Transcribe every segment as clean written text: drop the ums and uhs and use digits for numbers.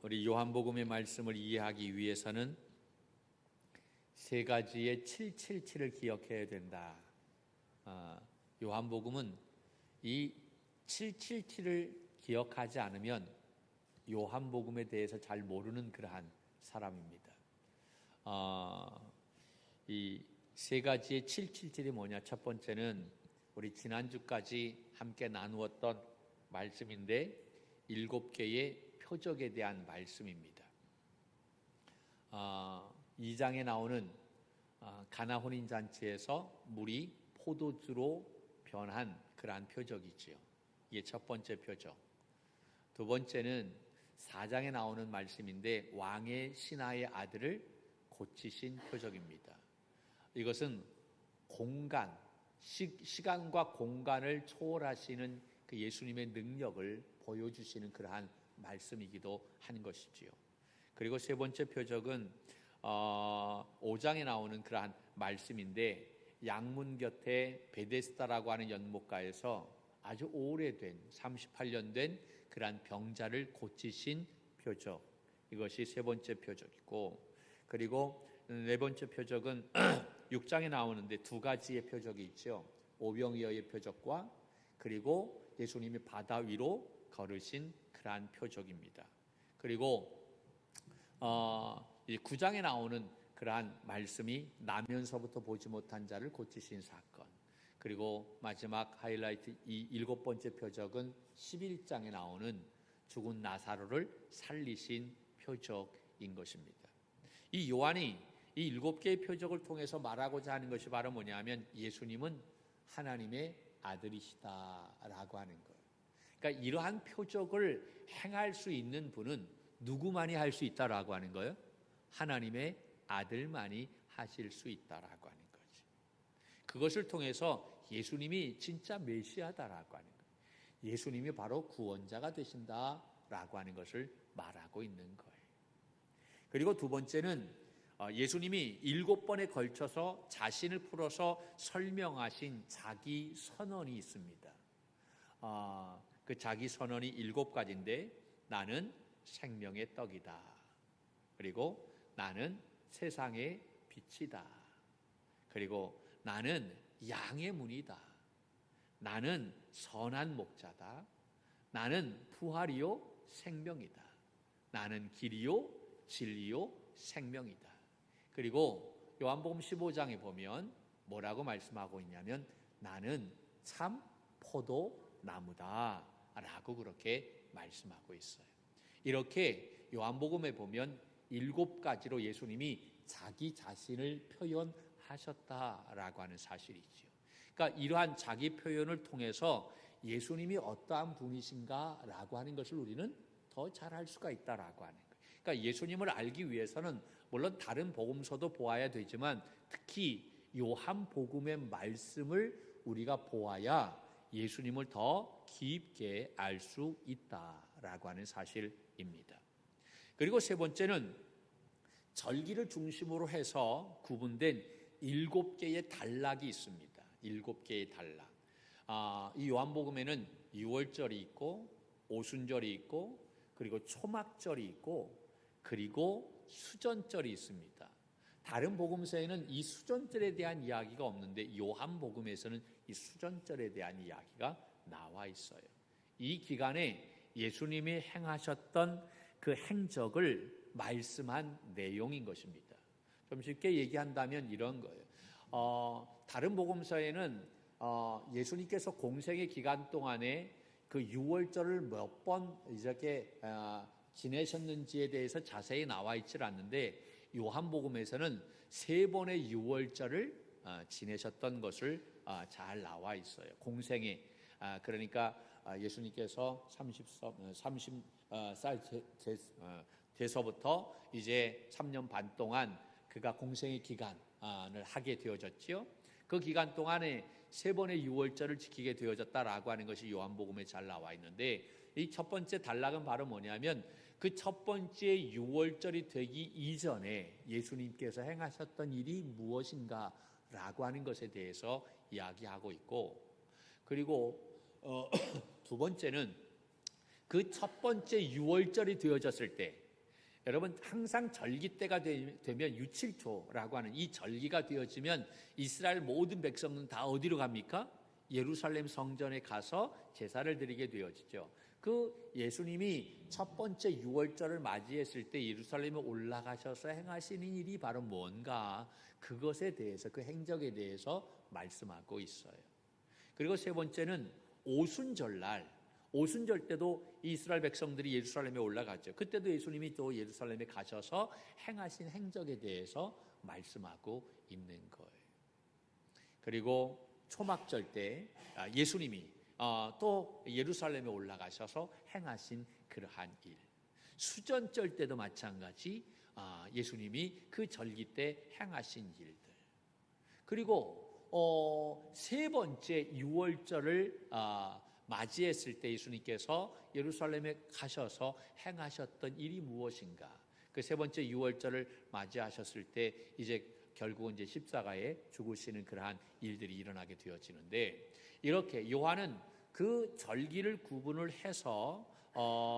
우리 요한복음의 말씀을 이해하기 위해서는 세 가지의 777을 기억해야 된다. 요한복음은 이 777을 기억하지 않으면 요한복음에 대해서 잘 모르는 그러한 사람입니다. 이 세 가지의 777이 뭐냐? 첫 번째는 우리 지난주까지 함께 나누었던 말씀인데 7개의 표적에 대한 말씀입니다. 2장에 나오는 가나 혼인잔치에서 물이 포도주로 변한 그러한 표적이지요. 이게 첫 번째 표적. 두 번째는 4장에 나오는 말씀인데 왕의 신하의 아들을 고치신 표적입니다. 이것은 공간, 시간과 공간을 초월하시는 그 예수님의 능력을 보여주시는 그러한 말씀이기도 하는 것이지요. 그리고 세 번째 표적은 5장에 나오는 그러한 말씀인데 양문 곁에 베데스다라고 하는 연못가에서 아주 오래된 38년 된 그러한 병자를 고치신 표적, 이것이 세 번째 표적이고, 그리고 네 번째 표적은 6장에 나오는데 두 가지의 표적이 있죠. 오병이어의 표적과 그리고 예수님이 바다 위로 걸으신 그러한 표적입니다. 그리고 9장에 나오는 그러한 말씀이 나면서부터 보지 못한 자를 고치신 사건, 그리고 마지막 하이라이트 이 7번째 표적은 11장에 나오는 죽은 나사로를 살리신 표적인 것입니다. 이 요한이 이 7개의 표적을 통해서 말하고자 하는 것이 바로 뭐냐면 예수님은 하나님의 아들이시다라고 하는 거예요. 그러니까 이러한 표적을 행할 수 있는 분은 누구만이 할 수 있다라고 하는 거예요? 하나님의 아들만이 하실 수 있다라고 하는 거지. 그것을 통해서 예수님이 진짜 메시아다라고 하는 거예요. 예수님이 바로 구원자가 되신다라고 하는 것을 말하고 있는 거예요. 그리고 두 번째는 예수님이 7번에 걸쳐서 자신을 풀어서 설명하신 자기 선언이 있습니다. 그 자기 선언이 7가지인데 나는 생명의 떡이다. 그리고 나는 세상의 빛이다. 그리고 나는 양의 문이다. 나는 선한 목자다. 나는 부활이요 생명이다. 나는 길이요 진리요 생명이다. 그리고 요한복음 15장에 보면 뭐라고 말씀하고 있냐면 나는 참 포도나무다 라고 그렇게 말씀하고 있어요. 이렇게 요한복음에 보면 7가지로 예수님이 자기 자신을 표현하셨다라고 하는 사실이지요. 그러니까 이러한 자기 표현을 통해서 예수님이 어떠한 분이신가라고 하는 것을 우리는 더 잘 알 수가 있다라고 하는 거예요. 그러니까 예수님을 알기 위해서는 물론 다른 복음서도 보아야 되지만 특히 요한복음의 말씀을 우리가 보아야 예수님을 더 깊게 알 수 있다라고 하는 사실입니다. 그리고 세 번째는 절기를 중심으로 해서 구분된 7개의 단락이 있습니다. 7개의 단락. 이 요한복음에는 유월절이 있고 오순절이 있고 그리고 초막절이 있고 그리고 수전절이 있습니다. 다른 복음서에는 이 수전절에 대한 이야기가 없는데 요한복음에서는 이 수전절에 대한 이야기가 나와 있어요. 이 기간에 예수님이 행하셨던 그 행적을 말씀한 내용인 것입니다. 좀 쉽게 얘기한다면 이런 거예요. 다른 복음서에는 예수님께서 공생의 기간 동안에 그 유월절을 몇 번 이렇게 지내셨는지에 대해서 자세히 나와 있질 않는데 요한복음에서는 3번의 유월절을 지내셨던 것을 잘 나와 있어요. 공생에 그러니까 예수님께서 30살 돼서부터 이제 3년 반 동안 그가 공생의 기간을 하게 되어졌지요. 그 기간 동안에 3번의 유월절을 지키게 되어졌다라고 하는 것이 요한복음에 잘 나와 있는데 이 첫 번째 단락은 바로 뭐냐면 그 첫 번째 유월절이 되기 이전에 예수님께서 행하셨던 일이 무엇인가라고 하는 것에 대해서 이야기하고 있고, 그리고 두 번째는 그 첫 번째 유월절이 되어졌을 때 여러분 항상 절기 때가 되면 유칠초라고 하는 이 절기가 되어지면 이스라엘 모든 백성은 다 어디로 갑니까? 예루살렘 성전에 가서 제사를 드리게 되어지죠. 그 예수님이 첫 번째 유월절을 맞이했을 때 예루살렘에 올라가셔서 행하시는 일이 바로 뭔가, 그것에 대해서, 그 행적에 대해서 말씀하고 있어요. 그리고 세 번째는 오순절날, 오순절 때도 이스라엘 백성들이 예루살렘에 올라갔죠. 그때도 예수님이 또 예루살렘에 가셔서 행하신 행적에 대해서 말씀하고 있는 거예요. 그리고 초막절 때 예수님이 또 예루살렘에 올라가셔서 행하신 그러한 일, 수전절 때도 마찬가지 예수님이 그 절기 때 행하신 일들, 그리고 세 번째 유월절을 맞이했을 때 예수님께서 예루살렘에 가셔서 행하셨던 일이 무엇인가? 그 세 번째 유월절을 맞이하셨을 때 이제 결국은 이제 십자가에 죽으시는 그러한 일들이 일어나게 되어지는데, 이렇게 요한은 그 절기를 구분을 해서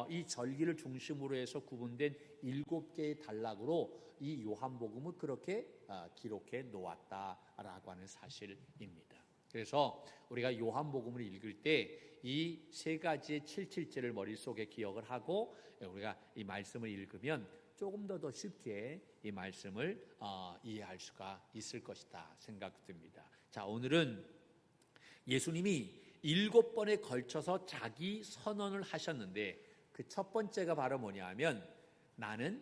이 절기를 중심으로 해서 구분된 7개의 단락으로 이 요한복음을 그렇게 기록해 놓았다라고 하는 사실입니다. 그래서 우리가 요한복음을 읽을 때 이 세 가지의 7.7제를 머릿속에 기억을 하고 우리가 이 말씀을 읽으면 조금 더 쉽게 이 말씀을 이해할 수가 있을 것이다 생각됩니다. 자, 오늘은 예수님이 7번에 걸쳐서 자기 선언을 하셨는데 그 첫 번째가 바로 뭐냐 하면 나는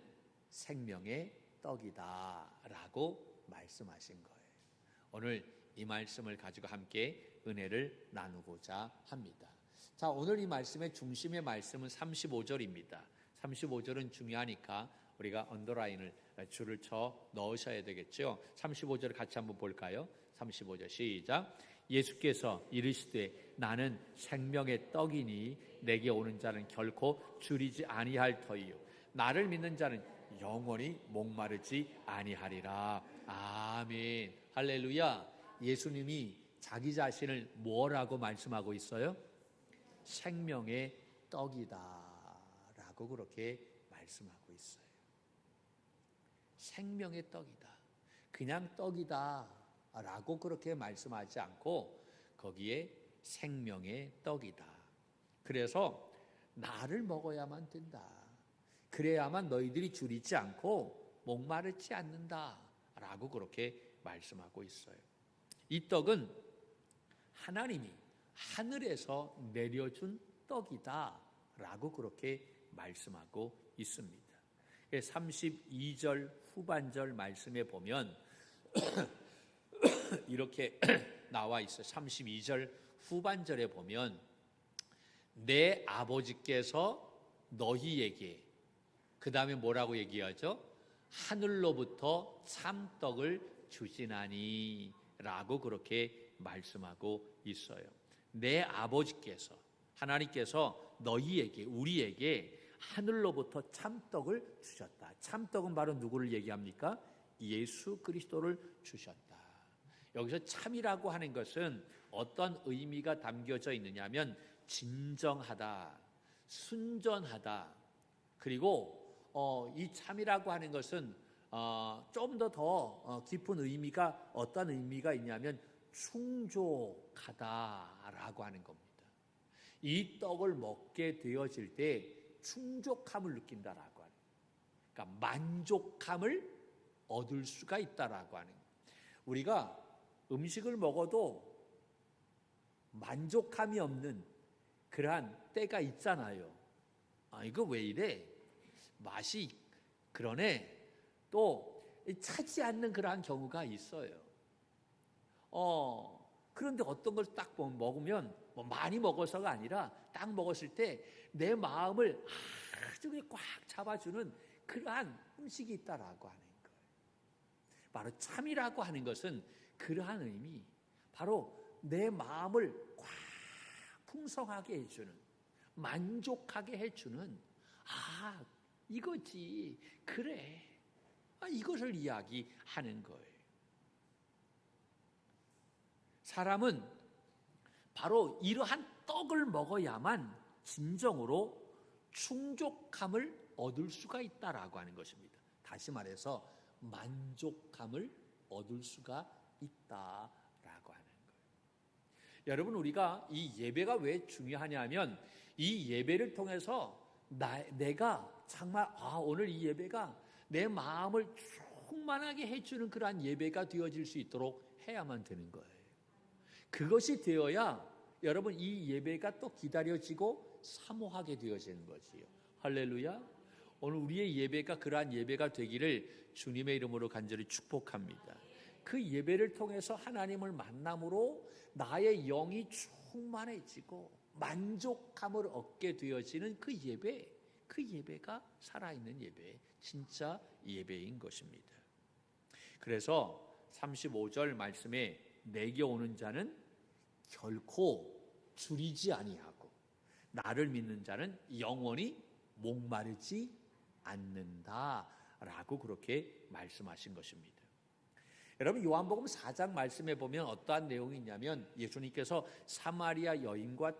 생명의 떡이다 라고 말씀하신 거예요. 오늘 이 말씀을 가지고 함께 은혜를 나누고자 합니다. 자, 오늘 이 말씀의 중심의 말씀은 35절입니다. 35절은 중요하니까 우리가 언더라인을 줄을 쳐 넣으셔야 되겠죠. 35절을 같이 한번 볼까요? 35절 시작. 예수께서 이르시되 나는 생명의 떡이니 내게 오는 자는 결코 줄이지 아니할 터이요 나를 믿는 자는 영원히 목마르지 아니하리라. 아멘. 할렐루야. 예수님이 자기 자신을 뭐라고 말씀하고 있어요? 생명의 떡이다 라고 그렇게 말씀하고 있어요. 생명의 떡이다, 그냥 떡이다 라고 그렇게 말씀하지 않고 거기에 생명의 떡이다. 그래서 나를 먹어야만 된다. 그래야만 너희들이 줄이지 않고 목마르지 않는다 라고 그렇게 말씀하고 있어요. 이 떡은 하나님이 하늘에서 내려준 떡이다 라고 그렇게 말씀하고 있습니다. 32절 후반절 말씀에 보면 이렇게 나와 있어요. 32절 후반절에 보면 내 아버지께서 너희에게, 그 다음에 뭐라고 얘기하죠? 하늘로부터 참떡을 주시나니 라고 그렇게 말씀하고 있어요. 내 아버지께서, 하나님께서 너희에게, 우리에게 하늘로부터 참떡을 주셨다. 참떡은 바로 누구를 얘기합니까? 예수 그리스도를 주셨다. 여기서 참이라고 하는 것은 어떤 의미가 담겨져 있느냐 하면 진정하다, 순전하다. 그리고 이 참이라고 하는 것은 좀 더 깊은 의미가, 어떤 의미가 있냐면 충족하다라고 하는 겁니다. 이 떡을 먹게 되어질 때 충족함을 느낀다라고 하는, 그러니까 만족함을 얻을 수가 있다라고 하는. 우리가 음식을 먹어도 만족함이 없는 그러한 때가 있잖아요. 이거 왜 이래? 맛이 그러네. 또 차지 않는 그러한 경우가 있어요. 그런데 어떤 걸 딱 먹으면 뭐 많이 먹어서가 아니라 딱 먹었을 때 내 마음을 아주 꽉 잡아주는 그러한 음식이 있다라고 하는 거예요. 바로 참이라고 하는 것은 그러한 의미, 바로 내 마음을 꽉 풍성하게 해주는, 만족하게 해주는, 이거지, 그래, 이것을 이야기하는 거예요. 사람은 바로 이러한 떡을 먹어야만 진정으로 충족함을 얻을 수가 있다라고 하는 것입니다. 다시 말해서 만족감을 얻을 수가 있다라고 하는 거예요. 여러분, 우리가 이 예배가 왜 중요하냐면 이 예배를 통해서 내가 정말 오늘 이 예배가 내 마음을 충만하게 해주는 그러한 예배가 되어질 수 있도록 해야만 되는 거예요. 그것이 되어야 여러분 이 예배가 또 기다려지고 사모하게 되어지는 것이에요. 할렐루야. 오늘 우리의 예배가 그러한 예배가 되기를 주님의 이름으로 간절히 축복합니다. 그 예배를 통해서 하나님을 만남으로 나의 영이 충만해지고 만족감을 얻게 되어지는 그 예배가 살아있는 예배, 진짜 예배인 것입니다. 그래서 35절 말씀에 내게 오는 자는 결코 줄이지 아니하고 나를 믿는 자는 영원히 목마르지 않는다라고 그렇게 말씀하신 것입니다. 여러분, 요한복음 4장 말씀에 보면 어떠한 내용이 있냐면 예수님께서 사마리아 여인과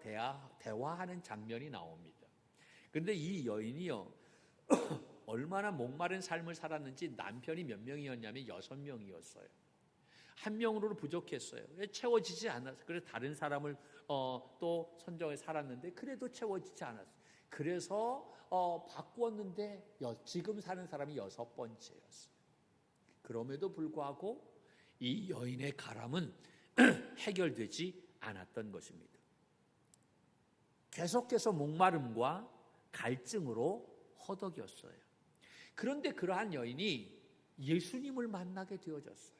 대화하는 장면이 나옵니다. 그런데 이 여인이요 얼마나 목마른 삶을 살았는지 남편이 몇 명이었냐면 6명이었어요. 한 명으로 부족했어요. 채워지지 않았어요. 그래서 다른 사람을 또 선정해 살았는데 그래도 채워지지 않았어요. 그래서 바꾸었는데 지금 사는 사람이 6번째였어요. 그럼에도 불구하고 이 여인의 가람은 해결되지 않았던 것입니다. 계속해서 목마름과 갈증으로 허덕였어요. 그런데 그러한 여인이 예수님을 만나게 되어졌어요.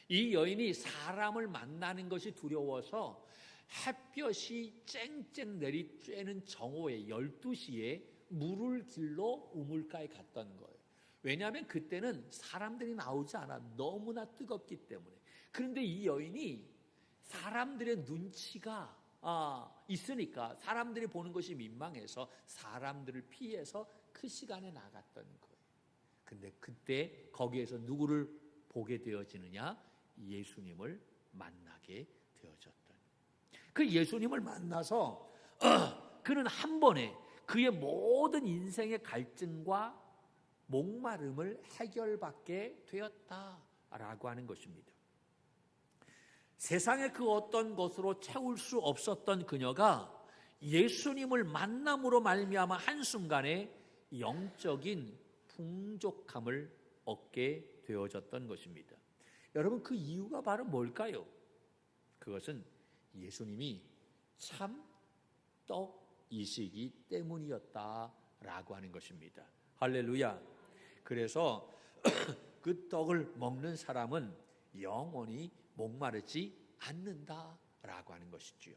이 여인이 사람을 만나는 것이 두려워서 햇볕이 쨍쨍 내리쬐는 정오에 12시에 물을 길러 우물가에 갔던 거예요. 왜냐하면 그때는 사람들이 나오지 않아 너무나 뜨겁기 때문에. 그런데 이 여인이 사람들의 눈치가 있으니까 사람들이 보는 것이 민망해서 사람들을 피해서 그 시간에 나갔던 거예요. 근데 그때 거기에서 누구를 보게 되어지느냐? 예수님을 만나게 되어졌던. 그 예수님을 만나서 그는 한 번에 그의 모든 인생의 갈증과 목마름을 해결받게 되었다라고 하는 것입니다. 세상의 그 어떤 것으로 채울 수 없었던 그녀가 예수님을 만남으로 말미암아 한순간에 영적인 풍족함을 얻게 되어졌던 것입니다. 여러분, 그 이유가 바로 뭘까요? 그것은 예수님이 참 떡이시기 때문이었다라고 하는 것입니다. 할렐루야. 그래서 그 떡을 먹는 사람은 영원히 목마르지 않는다라고 하는 것이지요.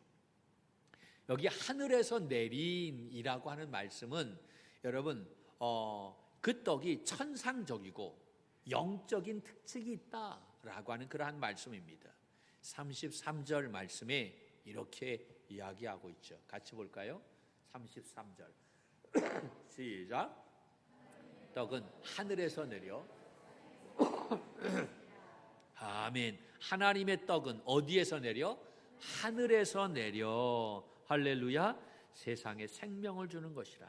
여기 하늘에서 내린이라고 하는 말씀은 여러분 그 떡이 천상적이고 영적인 특징이 있다라고 하는 그러한 말씀입니다. 33절 말씀에 이렇게 이야기하고 있죠. 같이 볼까요? 33절 시작. 떡은 하늘에서 내려 아멘. 하나님의 떡은 어디에서 내려? 하늘에서 내려. 할렐루야. 세상에 생명을 주는 것이라.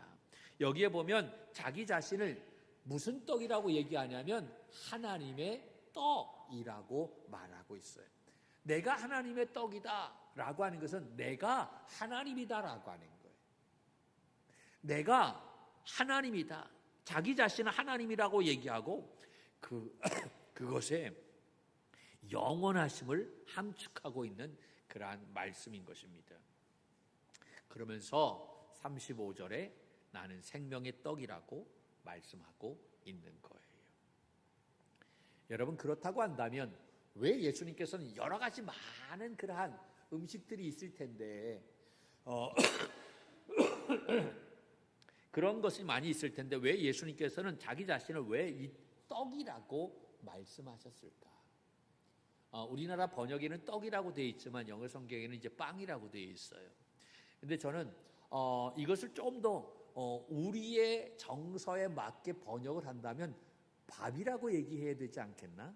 여기에 보면 자기 자신을 무슨 떡이라고 얘기하냐면 하나님의 떡이라고 말하고 있어요. 내가 하나님의 떡이다 라고 하는 것은 내가 하나님이다 라고 하는 거예요. 내가 하나님이다. 자기 자신은 하나님이라고 얘기하고 그것에 영원하심을 함축하고 있는 그러한 말씀인 것입니다. 그러면서 35절에 나는 생명의 떡이라고 말씀하고 있는 거예요. 여러분, 그렇다고 한다면 왜 예수님께서는 여러 가지 많은 그러한 음식들이 있을 텐데 그런 것이 많이 있을 텐데 왜 예수님께서는 자기 자신을 왜 이 떡이라고 말씀하셨을까? 우리나라 번역에는 떡이라고 되어 있지만 영어 성경에는 이제 빵이라고 되어 있어요. 근데 저는 이것을 좀 더 우리의 정서에 맞게 번역을 한다면 밥이라고 얘기해야 되지 않겠나?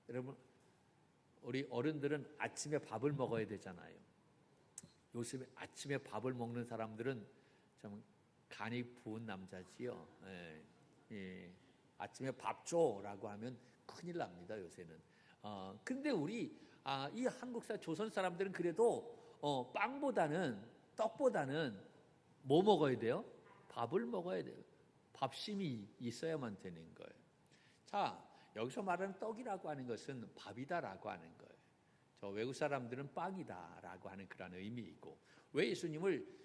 여러분, 우리 어른들은 아침에 밥을 먹어야 되잖아요. 요새 아침에 밥을 먹는 사람들은 좀 간이 부은 남자지요. 예, 예. 아침에 밥 줘라고 하면 큰일 납니다, 요새는. 근데 우리 이 한국사 조선 사람들은 그래도 빵보다는, 떡보다는 뭐 먹어야 돼요? 밥을 먹어야 돼요. 밥심이 있어야만 되는 거예요. 자, 여기서 말하는 떡이라고 하는 것은 밥이다라고 하는 거예요. 저 외국 사람들은 빵이다라고 하는 그런 의미이고, 왜 예수님을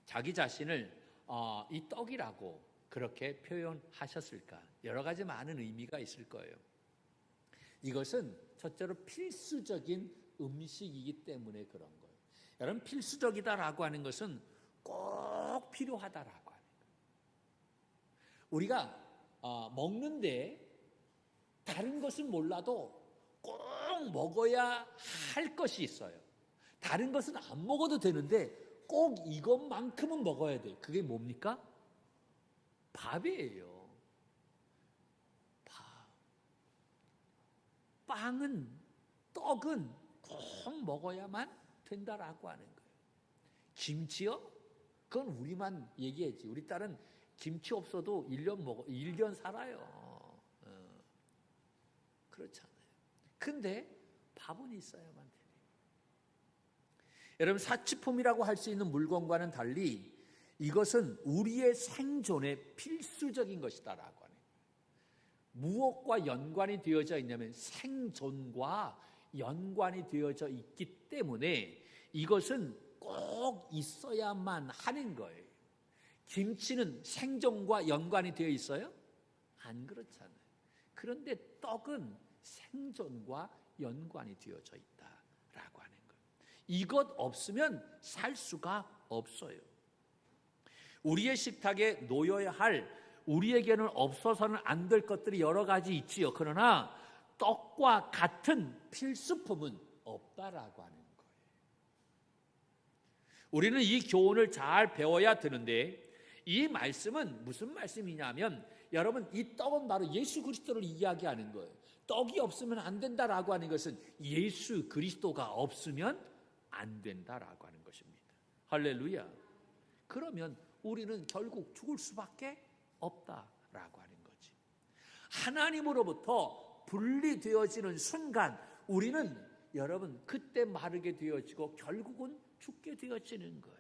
자기 자신을 이 떡이라고 그렇게 표현하셨을까? 여러 가지 많은 의미가 있을 거예요. 이것은 첫째로 필수적인 음식이기 때문에 그런 거예요. 여러분, 필수적이다라고 하는 것은 꼭 필요하다라고 하는 거예요. 우리가 먹는데 다른 것은 몰라도 꼭 먹어야 할 것이 있어요. 다른 것은 안 먹어도 되는데 꼭 이것만큼은 먹어야 돼요. 그게 뭡니까? 밥이에요. 밥. 빵은, 떡은 꼭 먹어야만 된다라고 하는 거예요. 김치요? 그건 우리만 얘기했지. 우리 딸은 김치 없어도 1년 살아요. 그렇잖아요. 근데 밥은 있어야만 돼요. 여러분, 사치품이라고 할 수 있는 물건과는 달리 이것은 우리의 생존에 필수적인 것이다라고 하는 거예요. 무엇과 연관이 되어져 있냐면 생존과 연관이 되어져 있기 때문에 이것은 꼭 있어야만 하는 거예요. 김치는 생존과 연관이 되어 있어요? 안 그렇잖아요. 그런데 떡은 생존과 연관이 되어져 있다라고 하는 거예요. 이것 없으면 살 수가 없어요. 우리의 식탁에 놓여야 할, 우리에게는 없어서는 안 될 것들이 여러 가지 있지요. 그러나 떡과 같은 필수품은 없다라고 하는 거예요. 우리는 이 교훈을 잘 배워야 되는데, 이 말씀은 무슨 말씀이냐면, 여러분, 이 떡은 바로 예수 그리스도를 이야기하는 거예요. 떡이 없으면 안 된다라고 하는 것은 예수 그리스도가 없으면 안 된다라고 하는 것입니다. 할렐루야. 그러면 우리는 결국 죽을 수밖에 없다라고 하는 거지. 하나님으로부터 분리되어지는 순간 우리는, 여러분, 그때 마르게 되어지고 결국은 죽게 되어지는 거예요.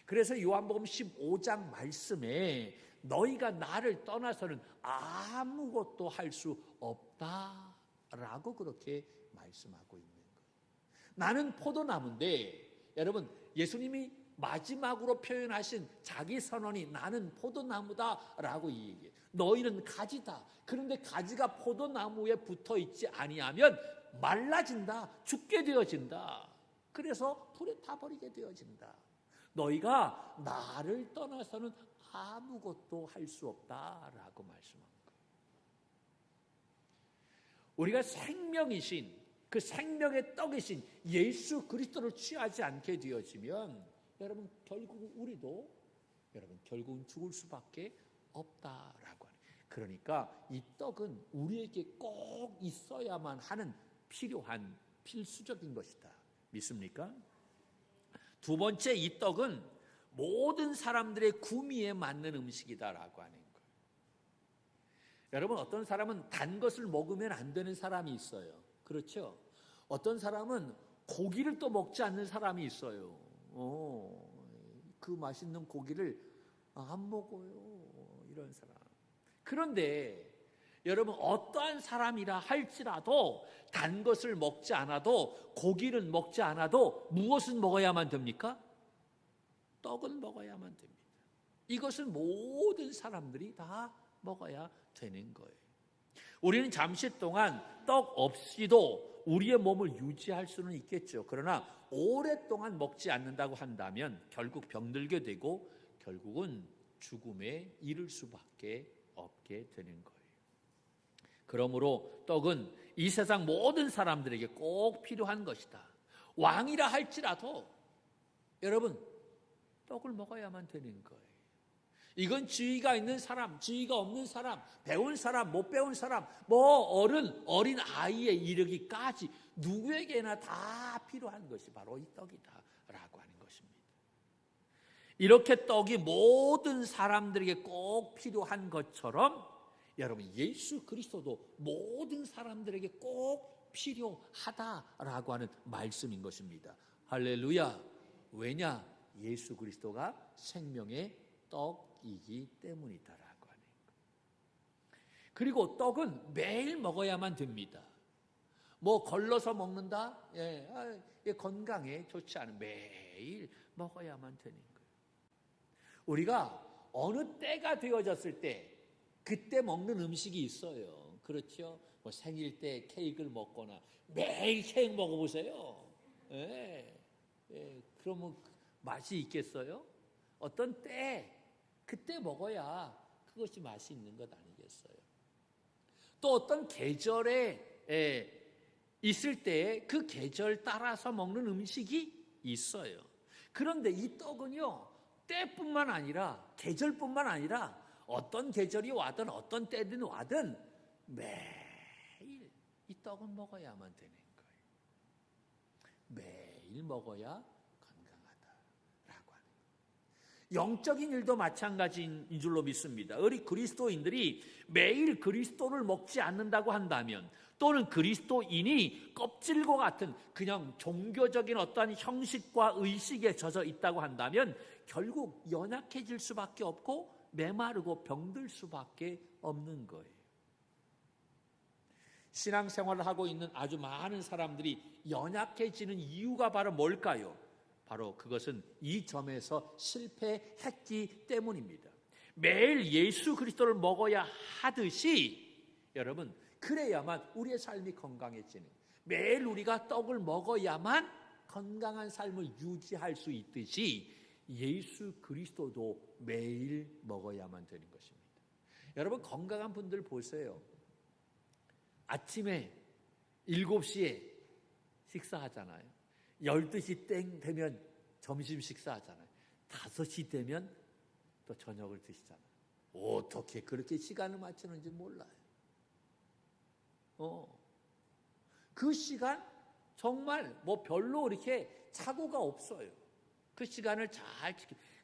그래서 요한복음 15장 말씀에 너희가 나를 떠나서는 아무것도 할 수 없다라고 그렇게 말씀하고 있는 거예요. 나는 포도나무인데, 여러분, 예수님이 마지막으로 표현하신 자기 선언이 나는 포도나무다라고 얘기해요. 너희는 가지다. 그런데 가지가 포도나무에 붙어 있지 아니하면 말라진다. 죽게 되어진다. 그래서 불에 타버리게 되어진다. 너희가 나를 떠나서는 아무것도 할 수 없다라고 말씀합니다. 우리가 생명이신, 그 생명의 떡이신 예수 그리스도를 취하지 않게 되어지면 여러분, 결국 우리도, 여러분, 결국은 죽을 수밖에 없다라고 하는. 그러니까 이 떡은 우리에게 꼭 있어야만 하는 필요한 필수적인 것이다. 믿습니까? 두 번째, 이 떡은 모든 사람들의 구미에 맞는 음식이다라고 하는 거예요. 여러분, 어떤 사람은 단 것을 먹으면 안 되는 사람이 있어요. 그렇죠? 어떤 사람은 고기를 또 먹지 않는 사람이 있어요. 그 맛있는 고기를 안 먹어요. 이런 사람. 그런데 여러분, 어떠한 사람이라 할지라도 단 것을 먹지 않아도, 고기는 먹지 않아도 무엇은 먹어야만 됩니까? 떡은 먹어야만 됩니다. 이것은 모든 사람들이 다 먹어야 되는 거예요. 우리는 잠시 동안 떡 없이도 우리의 몸을 유지할 수는 있겠죠. 그러나 오랫동안 먹지 않는다고 한다면 결국 병들게 되고 결국은 죽음에 이를 수밖에 없게 되는 거예요. 그러므로 떡은 이 세상 모든 사람들에게 꼭 필요한 것이다. 왕이라 할지라도 여러분, 떡을 먹어야만 되는 거예요. 이건 지위가 있는 사람, 지위가 없는 사람, 배운 사람, 못 배운 사람, 어린 아이에 이르기까지 누구에게나 다 필요한 것이 바로 이 떡이다라고 하는 것입니다. 이렇게 떡이 모든 사람들에게 꼭 필요한 것처럼 여러분 예수 그리스도도 모든 사람들에게 꼭 필요하다라고 하는 말씀인 것입니다. 할렐루야. 왜냐? 예수 그리스도가 생명의 떡이기 때문이다라고 하는 것. 그리고 떡은 매일 먹어야만 됩니다. 뭐 걸러서 먹는다? 건강에 좋지 않은 매일 먹어야만 되는 거예요. 우리가 어느 때가 되어졌을 때 그때 먹는 음식이 있어요. 그렇죠? 뭐 생일 때 케이크를 먹거나 매일 케이크 먹어보세요. 그러면 맛이 있겠어요? 어떤 때 그때 먹어야 그것이 맛이 있는 것 아니겠어요? 또 어떤 계절에 있을 때 그 계절 따라서 먹는 음식이 있어요. 그런데 이 떡은요, 때뿐만 아니라 계절뿐만 아니라 어떤 계절이 와든 어떤 때든 와든 매일 이 떡은 먹어야만 되는 거예요. 매일 먹어야 건강하다라고 하는 거예요. 영적인 일도 마찬가지인 줄로 믿습니다. 우리 그리스도인들이 매일 그리스도를 먹지 않는다고 한다면, 또는 그리스도인이 껍질과 같은 그냥 종교적인 어떠한 형식과 의식에 젖어 있다고 한다면 결국 연약해질 수밖에 없고 메마르고 병들 수밖에 없는 거예요. 신앙생활을 하고 있는 아주 많은 사람들이 연약해지는 이유가 바로 뭘까요? 바로 그것은 이 점에서 실패했기 때문입니다. 매일 예수 그리스도를 먹어야 하듯이 여러분, 그래야만 우리의 삶이 건강해지는, 매일 우리가 떡을 먹어야만 건강한 삶을 유지할 수 있듯이 예수 그리스도도 매일 먹어야만 되는 것입니다. 여러분, 건강한 분들 보세요. 아침에 7시에 식사하잖아요. 12시 땡 되면 점심 식사하잖아요. 5시 되면 또 저녁을 드시잖아요. 어떻게 그렇게 시간을 맞추는지 몰라요. 그 시간 정말 뭐 별로 이렇게 착오가 없어요. 그 시간을 잘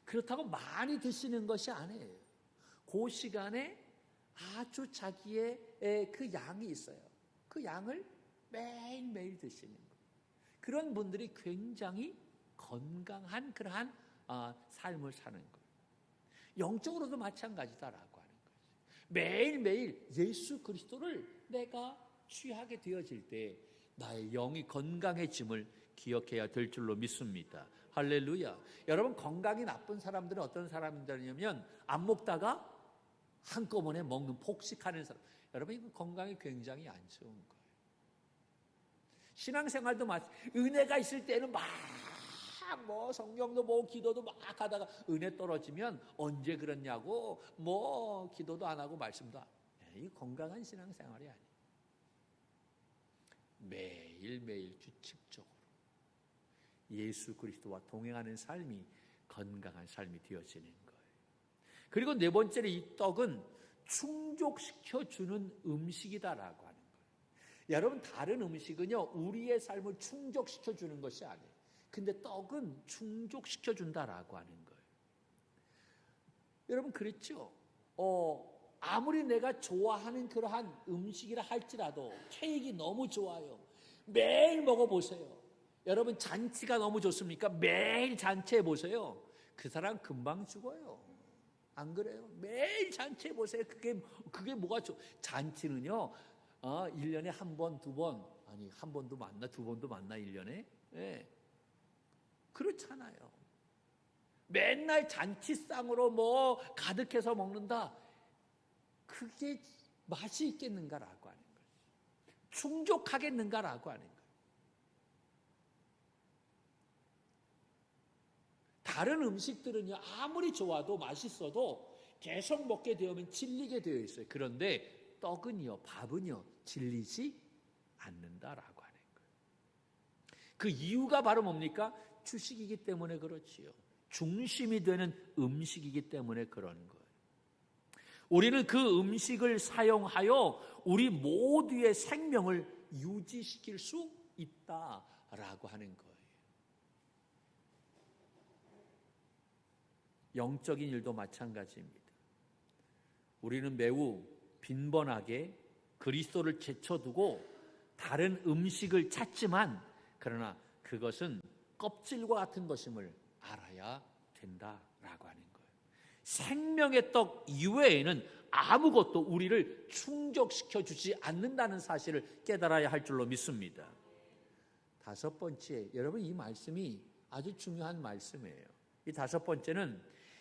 그렇다고 많이 드시는 것이 아니에요. 그 시간에 아주 자기의 그 양이 있어요. 그 양을 매일매일 드시는 거예요. 그런 분들이 굉장히 건강한 그러한 삶을 사는 거예요. 영적으로도 마찬가지다라고 하는 거죠. 매일매일 예수 그리스도를 내가 취하게 되어질 때 나의 영이 건강해짐을 기억해야 될 줄로 믿습니다. 할렐루야. 여러분, 건강이 나쁜 사람들은 어떤 사람들이냐면 안 먹다가 한꺼번에 먹는 폭식하는 사람. 여러분, 이거 건강이 굉장히 안 좋은 거예요. 신앙생활도 은혜가 있을 때는 막 뭐 성경도 뭐 기도도 막 하다가 은혜 떨어지면 언제 그랬냐고 뭐 기도도 안 하고 말씀도 안 해요. 이 건강한 신앙생활이 아니에요. 매일매일 규칙적으로 예수 그리스도와 동행하는 삶이 건강한 삶이 되어지는 거예요. 그리고 네 번째로 이 떡은 충족시켜주는 음식이다라고 하는 거예요. 여러분, 다른 음식은요 우리의 삶을 충족시켜주는 것이 아니에요. 근데 떡은 충족시켜준다라고 하는 거예요. 여러분, 그랬죠? 아무리 내가 좋아하는 그러한 음식이라 할지라도 케이크 너무 좋아요. 매일 먹어보세요. 여러분, 잔치가 너무 좋습니까? 매일 잔치해보세요. 그 사람 금방 죽어요. 안 그래요? 매일 잔치해보세요. 그게 뭐가 잔치는요 1년에 한 번, 두 번, 아니 한 번도 만나, 두 번도 만나 1년에. 예. 그렇잖아요. 맨날 잔치상으로 뭐 가득해서 먹는다. 그게 맛이 있겠는가라고 하는 거예요. 충족하겠는가라고 하는 거예요. 다른 음식들은요 아무리 좋아도 맛있어도 계속 먹게 되면 질리게 되어 있어요. 그런데 떡은요, 밥은요 질리지 않는다라고 하는 거예요. 그 이유가 바로 뭡니까? 주식이기 때문에 그렇지요. 중심이 되는 음식이기 때문에 그런 거예요. 우리는 그 음식을 사용하여 우리 모두의 생명을 유지시킬 수 있다라고 하는 거예요. 영적인 일도 마찬가지입니다. 우리는 매우 빈번하게 그리스도를 제쳐두고 다른 음식을 찾지만, 그러나 그것은 껍질과 같은 것임을 알아야 된다라고 하는 거예요. 생명의 떡 이외에는 아무것도 우리를 충족시켜 주지 않는다는 사실을 깨달아야 할 줄로 믿습니다. 다섯 번째, 여러분 이 말씀이 아주 중요한 말씀이에요. 이 다섯 번째는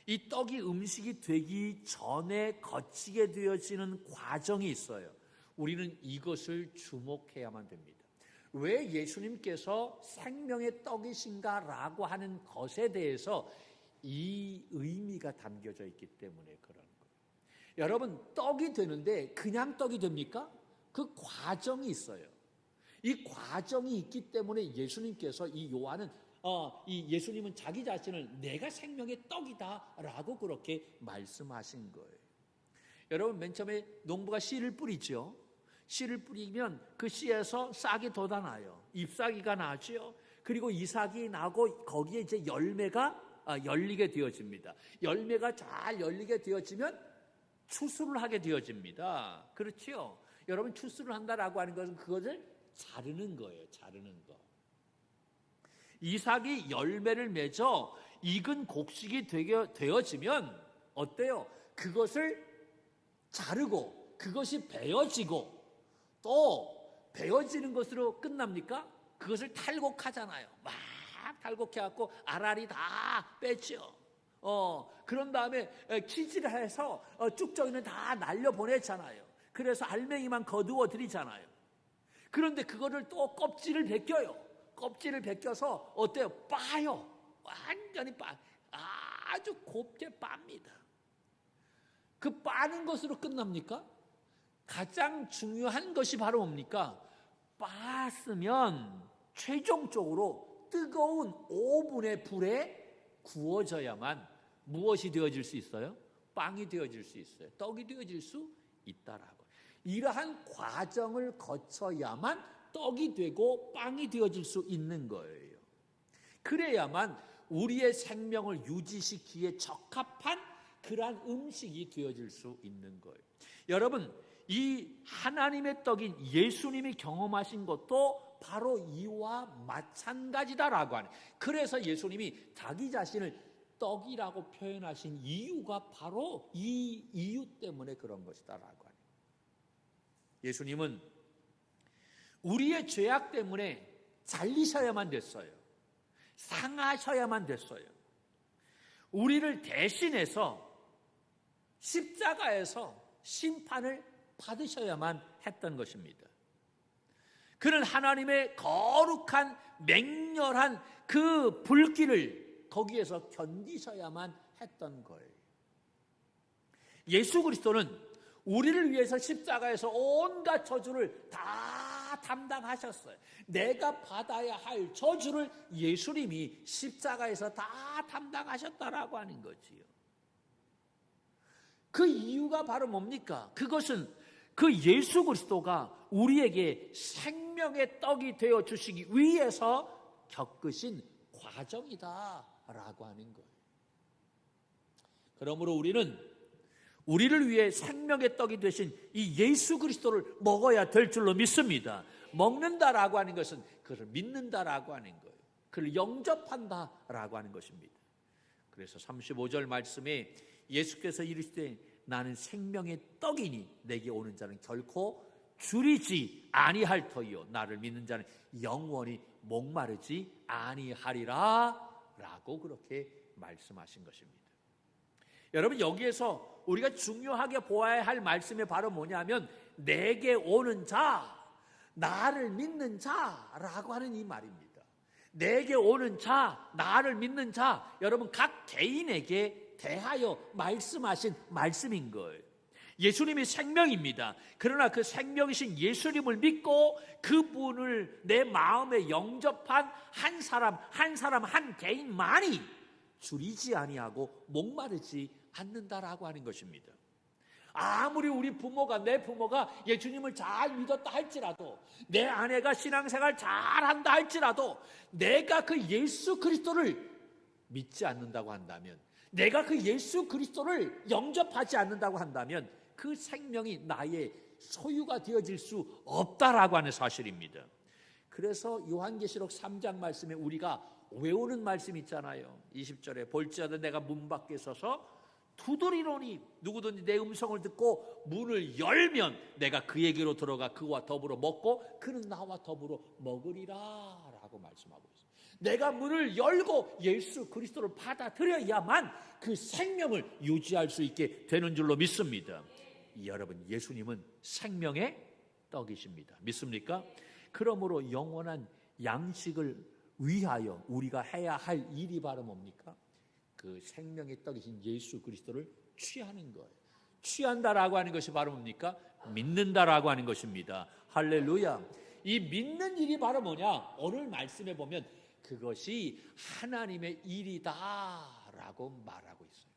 이 떡이 음식이 되기 전에 거치게 되어지는 과정이 있어요. 우리는 이것을 주목해야만 됩니다. 왜 예수님께서 생명의 떡이신가라고 하는 것에 대해서 이 의미가 담겨져 있기 때문에 그런 거예요. 여러분, 떡이 되는데 그냥 떡이 됩니까? 그 과정이 있어요. 이 과정이 있기 때문에 예수님께서 예수님은 자기 자신을 내가 생명의 떡이다라고 그렇게 말씀하신 거예요. 여러분, 맨 처음에 농부가 씨를 뿌리죠. 씨를 뿌리면 그 씨에서 싹이 돋아나요. 잎사귀가 나죠. 그리고 이 싹이 나고 거기에 이제 열매가 열리게 되어집니다. 열매가 잘 열리게 되어지면 추수를 하게 되어집니다. 그렇죠? 여러분, 추수를 한다라고 하는 것은 그것을 자르는 거예요. 자르는 거. 이삭이 열매를 맺어 익은 곡식이 되어지면 어때요? 그것을 자르고 그것이 베어지고 또 베어지는 것으로 끝납니까? 그것을 탈곡하잖아요. 막 탈곡해갖고 알알이 다 빼죠. 그런 다음에 키질을 해서 쭉정이는 다 날려보내잖아요. 그래서 알맹이만 거두어 드리잖아요. 그런데 그거를 또 껍질을 벗겨요. 껍질을 벗겨서 어때요? 빠요. 완전히 아주 곱게 빱니다. 그 빠는 것으로 끝납니까? 가장 중요한 것이 바로 뭡니까? 빻으면 최종적으로 뜨거운 오븐의 불에 구워져야만 무엇이 되어질 수 있어요? 빵이 되어질 수 있어요. 떡이 되어질 수 있다라고. 이러한 과정을 거쳐야만 떡이 되고 빵이 되어질 수 있는 거예요. 그래야만 우리의 생명을 유지시키기에 적합한 그러한 음식이 되어질 수 있는 거예요. 여러분, 이 하나님의 떡인 예수님이 경험하신 것도 바로 이와 마찬가지다라고 하는. 그래서 예수님이 자기 자신을 떡이라고 표현하신 이유가 바로 이 이유 때문에 그런 것이다라고 하는. 예수님은 우리의 죄악 때문에 잘리셔야만 됐어요. 상하셔야만 됐어요. 우리를 대신해서 십자가에서 심판을 받으셔야만 했던 것입니다. 그는 하나님의 거룩한 맹렬한 그 불길을 거기에서 견디셔야만 했던 거예요. 예수 그리스도는 우리를 위해서 십자가에서 온갖 저주를 다 담당하셨어요. 내가 받아야 할 저주를 예수님이 십자가에서 다 담당하셨다라고 하는 거지요. 그 이유가 바로 뭡니까? 그것은 그 예수 그리스도가 우리에게 생명의 떡이 되어 주시기 위해서 겪으신 과정이다라고 하는 거예요. 그러므로 우리를 위해 생명의 떡이 되신 이 예수 그리스도를 먹어야 될 줄로 믿습니다. 먹는다라고 하는 것은 그를 믿는다라고 하는 거예요. 그를 영접한다라고 하는 것입니다. 그래서 35절 말씀에 예수께서 이르시되 나는 생명의 떡이니 내게 오는 자는 결코 줄이지 아니할 터이요 나를 믿는 자는 영원히 목마르지 아니하리라 라고 그렇게 말씀하신 것입니다. 여러분, 여기에서 우리가 중요하게 보아야 할 말씀이 바로 뭐냐면 내게 오는 자, 나를 믿는 자라고 하는 이 말입니다. 내게 오는 자, 나를 믿는 자, 여러분 각 개인에게 대하여 말씀하신 말씀인 거예요. 예수님이 생명입니다. 그러나 그 생명이신 예수님을 믿고 그분을 내 마음에 영접한 한 사람 한 개인만이 줄이지 아니하고 목마르지 않는다라고 하는 것입니다. 아무리 우리 부모가, 내 부모가 예수님을 잘 믿었다 할지라도, 내 아내가 신앙생활 잘한다 할지라도, 내가 그 예수 그리스도를 믿지 않는다고 한다면, 내가 그 예수 그리스도를 영접하지 않는다고 한다면 그 생명이 나의 소유가 되어질 수 없다라고 하는 사실입니다. 그래서 요한계시록 3장 말씀에 우리가 외우는 말씀 있잖아요. 20절에 볼지어다 내가 문 밖에 서서 두드리노니 누구든지 내 음성을 듣고 문을 열면 내가 그에게로 들어가 그와 더불어 먹고 그는 나와 더불어 먹으리라 라고 말씀하고 있어요. 내가 문을 열고 예수 그리스도를 받아들여야만 그 생명을 유지할 수 있게 되는 줄로 믿습니다. 여러분, 예수님은 생명의 떡이십니다. 믿습니까? 그러므로 영원한 양식을 위하여 우리가 해야 할 일이 바로 뭡니까? 그 생명의 떡이신 예수 그리스도를 취하는 거예요. 취한다라고 하는 것이 바로 뭡니까? 믿는다라고 하는 것입니다. 할렐루야. 이 믿는 일이 바로 뭐냐? 오늘 말씀에 보면 그것이 하나님의 일이다라고 말하고 있어요.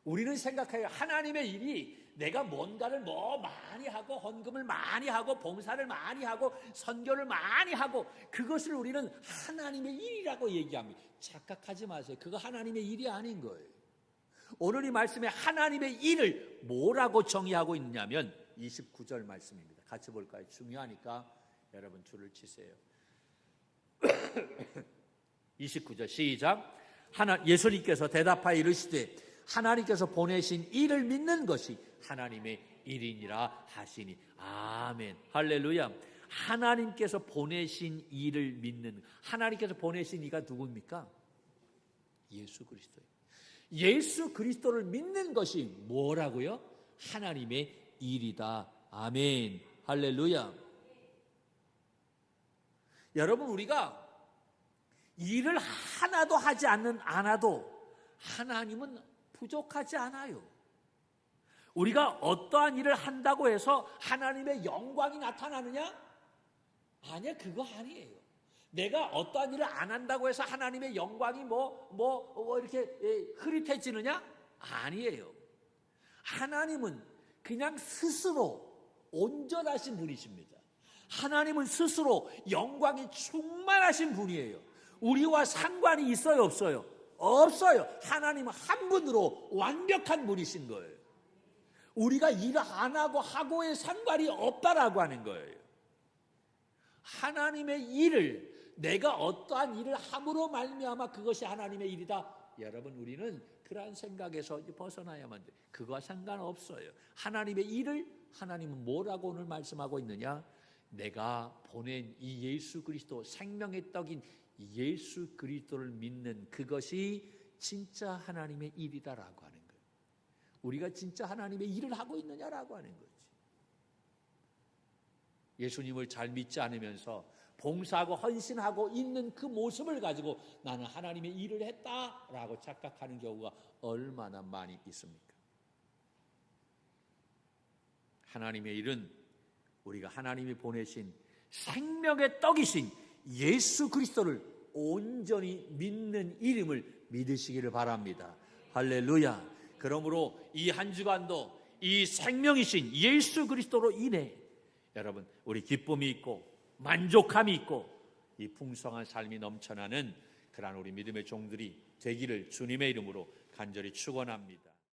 우리는 생각해요. 하나님의 일이 내가 뭔가를 많이 하고 헌금을 많이 하고 봉사를 많이 하고 선교를 많이 하고 그것을 우리는 하나님의 일이라고 얘기합니다. 착각하지 마세요. 그거 하나님의 일이 아닌 거예요. 오늘 이 말씀에 하나님의 일을 뭐라고 정의하고 있냐면 29절 말씀입니다. 같이 볼까요? 중요하니까 여러분 줄을 치세요. 29절 시작. 예수님께서 대답하여 이르시되 하나님께서 보내신 이를 믿는 것이 하나님의 일이니라 하시니. 아멘. 할렐루야. 하나님께서 보내신 이를 믿는, 하나님께서 보내신 이가 누굽니까? 예수 그리스도예요. 예수 그리스도를 믿는 것이 뭐라고요? 하나님의 일이다. 아멘. 할렐루야. 여러분, 우리가 일을 하나도 하지 않아도 하나님은 부족하지 않아요. 우리가 어떠한 일을 한다고 해서 하나님의 영광이 나타나느냐? 아니야, 그거 아니에요. 내가 어떠한 일을 안 한다고 해서 하나님의 영광이 이렇게 흐릿해지느냐? 아니에요. 하나님은 그냥 스스로 온전하신 분이십니다. 하나님은 스스로 영광이 충만하신 분이에요. 우리와 상관이 있어요, 없어요? 없어요. 하나님은 한 분으로 완벽한 분이신 거예요. 우리가 일을 안 하고의 상관이 없다라고 하는 거예요. 하나님의 일을, 내가 어떠한 일을 함으로 말미암아 그것이 하나님의 일이다. 여러분, 우리는 그러한 생각에서 벗어나야만 돼요. 그거와 상관없어요. 하나님의 일을 하나님은 뭐라고 오늘 말씀하고 있느냐? 내가 보낸 이 예수 그리스도, 생명의 떡인 예수 그리스도를 믿는 그것이 진짜 하나님의 일이다라고 하는 거예요. 우리가 진짜 하나님의 일을 하고 있느냐라고 하는 거지. 예수님을 잘 믿지 않으면서 봉사하고 헌신하고 있는 그 모습을 가지고 나는 하나님의 일을 했다라고 착각하는 경우가 얼마나 많이 있습니까? 하나님의 일은 우리가 하나님이 보내신 생명의 떡이신 예수 그리스도를 온전히 믿는 이름을 믿으시기를 바랍니다. 할렐루야. 그러므로 이 한 주간도 이 생명이신 예수 그리스도로 인해 여러분, 우리 기쁨이 있고 만족함이 있고 이 풍성한 삶이 넘쳐나는 그러한 우리 믿음의 종들이 되기를 주님의 이름으로 간절히 축원합니다.